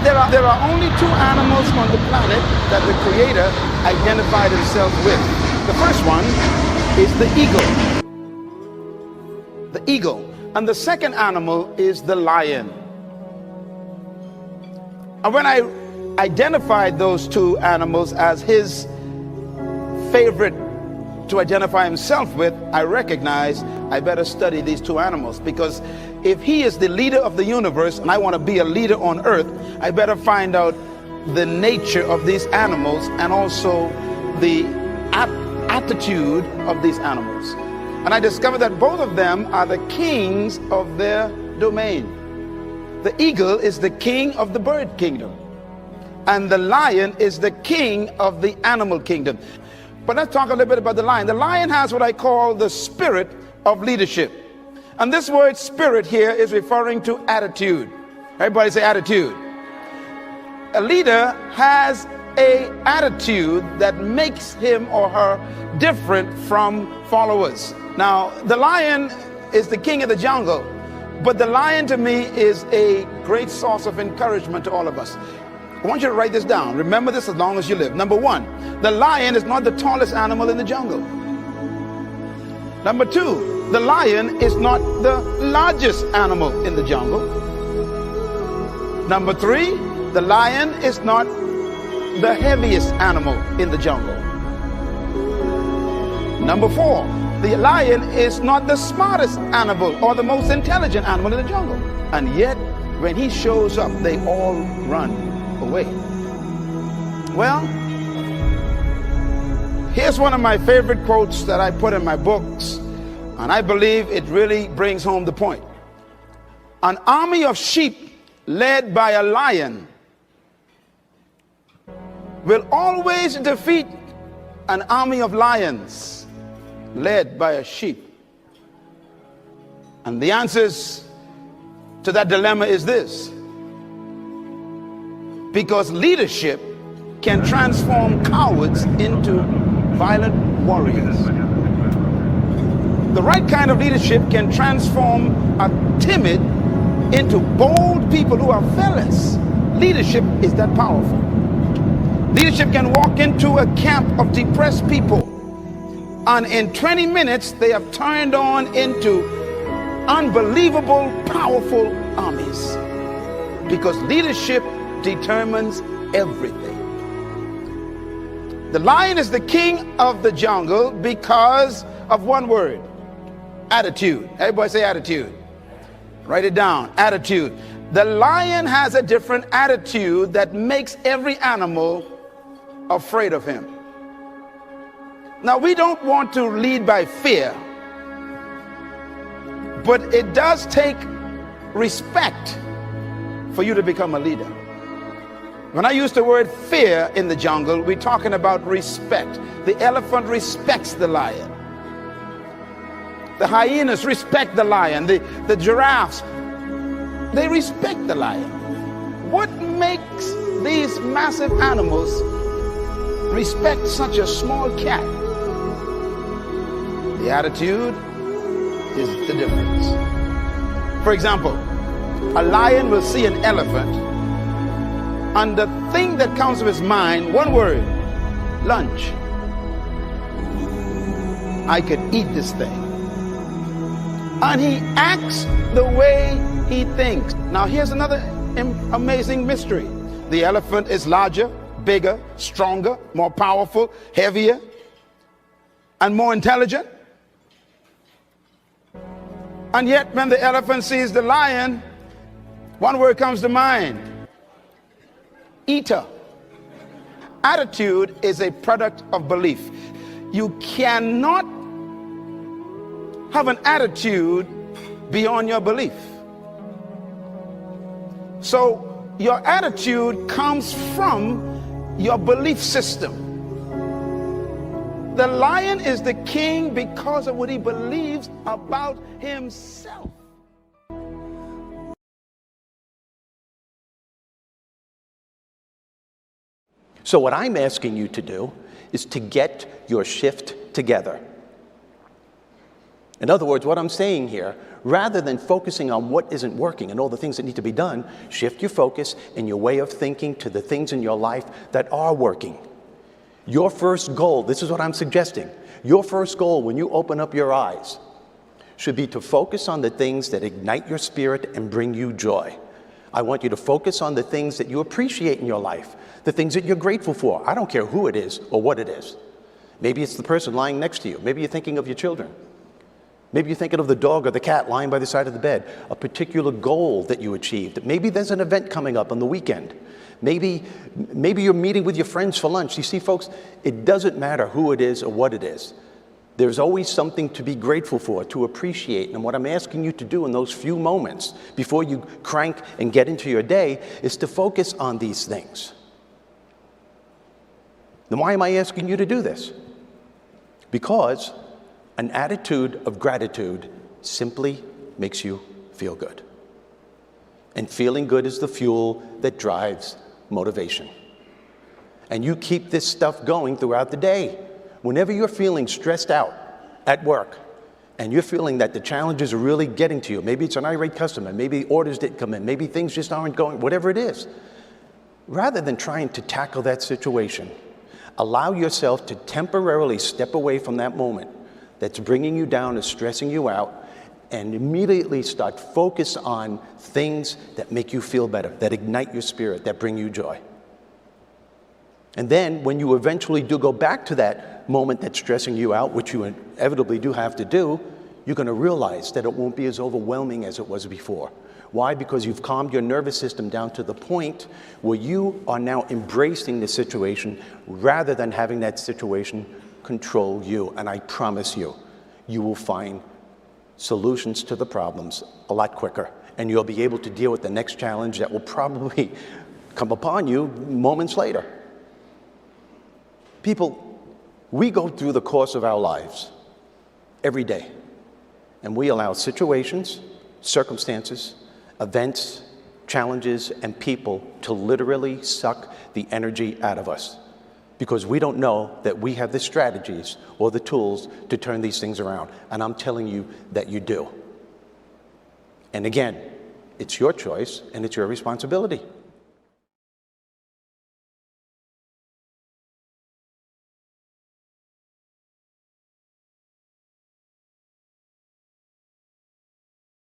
there are only two animals on the planet that the Creator identified himself with. The first one is the eagle. The eagle. And the second animal is the lion. And when I identified those two animals as his favorite to identify himself with, I recognized I better study these two animals, because if he is the leader of the universe and I want to be a leader on earth, I better find out the nature of these animals and also the attitude of these animals. And I discovered that both of them are the kings of their domain. The eagle is the king of the bird kingdom, and the lion is the king of the animal kingdom. But let's talk a little bit about the lion. The lion has what I call the spirit of leadership. And this word spirit here is referring to attitude. Everybody say attitude. A leader has an attitude that makes him or her different from followers. Now, the lion is the king of the jungle, but the lion to me is a great source of encouragement to all of us. I want you to write this down. Remember this as long as you live. Number one, the lion is not the tallest animal in the jungle. Number two, the lion is not the largest animal in the jungle. Number three, the lion is not the heaviest animal in the jungle. Number four, the lion is not the smartest animal or the most intelligent animal in the jungle. And yet, when he shows up, they all run away. Well, here's one of my favorite quotes that I put in my books, and I believe it really brings home the point. An army of sheep led by a lion will always defeat an army of lions led by a sheep. And the answers to that dilemma is this: because leadership can transform cowards into violent warriors. The right kind of leadership can transform a timid into bold people who are fearless. Leadership is that powerful. Leadership can walk into a camp of depressed people, and in 20 minutes they have turned on into unbelievable, powerful armies, because leadership determines everything. The lion is the king of the jungle because of one word: attitude. Everybody say attitude. Write it down. Attitude. The lion has a different attitude that makes every animal afraid of him. Now, we don't want to lead by fear, but it does take respect for you to become a leader. When I use the word fear in the jungle, we're talking about respect. The elephant respects the lion. The hyenas respect the lion. The giraffes, they respect the lion. What makes these massive animals respect such a small cat? The attitude is the difference. For example, a lion will see an elephant, and the thing that comes to his mind, one word: lunch. I could eat this thing. And he acts the way he thinks. Now, here's another amazing mystery. The elephant is larger, bigger, stronger, more powerful, heavier, and more intelligent. And yet, when the elephant sees the lion, one word comes to mind: eater. Attitude is a product of belief. You cannot have an attitude beyond your belief. So your attitude comes from your belief system. The lion is the king because of what he believes about himself. So what I'm asking you to do is to get your shift together. In other words, what I'm saying here, Rather than focusing on what isn't working and all the things that need to be done, shift your focus and your way of thinking to the things in your life that are working. Your first goal, this is what I'm suggesting, your first goal when you open up your eyes should be to focus on the things that ignite your spirit and bring you joy. I want you to focus on the things that you appreciate in your life, the things that you're grateful for. I don't care who it is or what it is. Maybe it's the person lying next to you. Maybe you're thinking of your children. Maybe you're thinking of the dog or the cat lying by the side of the bed, a particular goal that you achieved. Maybe there's an event coming up on the weekend. Maybe you're meeting with your friends for lunch. You see, folks, it doesn't matter who it is or what it is. There's always something to be grateful for, to appreciate. And what I'm asking you to do in those few moments before you crank and get into your day is to focus on these things. Then why am I asking you to do this? Because an attitude of gratitude simply makes you feel good. And feeling good is the fuel that drives motivation. And you keep this stuff going throughout the day. Whenever you're feeling stressed out at work and you're feeling that the challenges are really getting to you, maybe it's an irate customer, maybe orders didn't come in, maybe things just aren't going, whatever it is, rather than trying to tackle that situation, allow yourself to temporarily step away from that moment that's bringing you down, is stressing you out, and immediately start focus on things that make you feel better, that ignite your spirit, that bring you joy. And then when you eventually do go back to that moment that's stressing you out, which you inevitably do have to do, you're going to realize that it won't be as overwhelming as it was before. Why? Because you've calmed your nervous system down to the point where you are now embracing the situation rather than having that situation control you. And I promise you, you will find solutions to the problems a lot quicker. And you'll be able to deal with the next challenge that will probably come upon you moments later. People, we go through the course of our lives every day, and we allow situations, circumstances, events, challenges, and people to literally suck the energy out of us because we don't know that we have the strategies or the tools to turn these things around. And I'm telling you that you do. And again, it's your choice and it's your responsibility.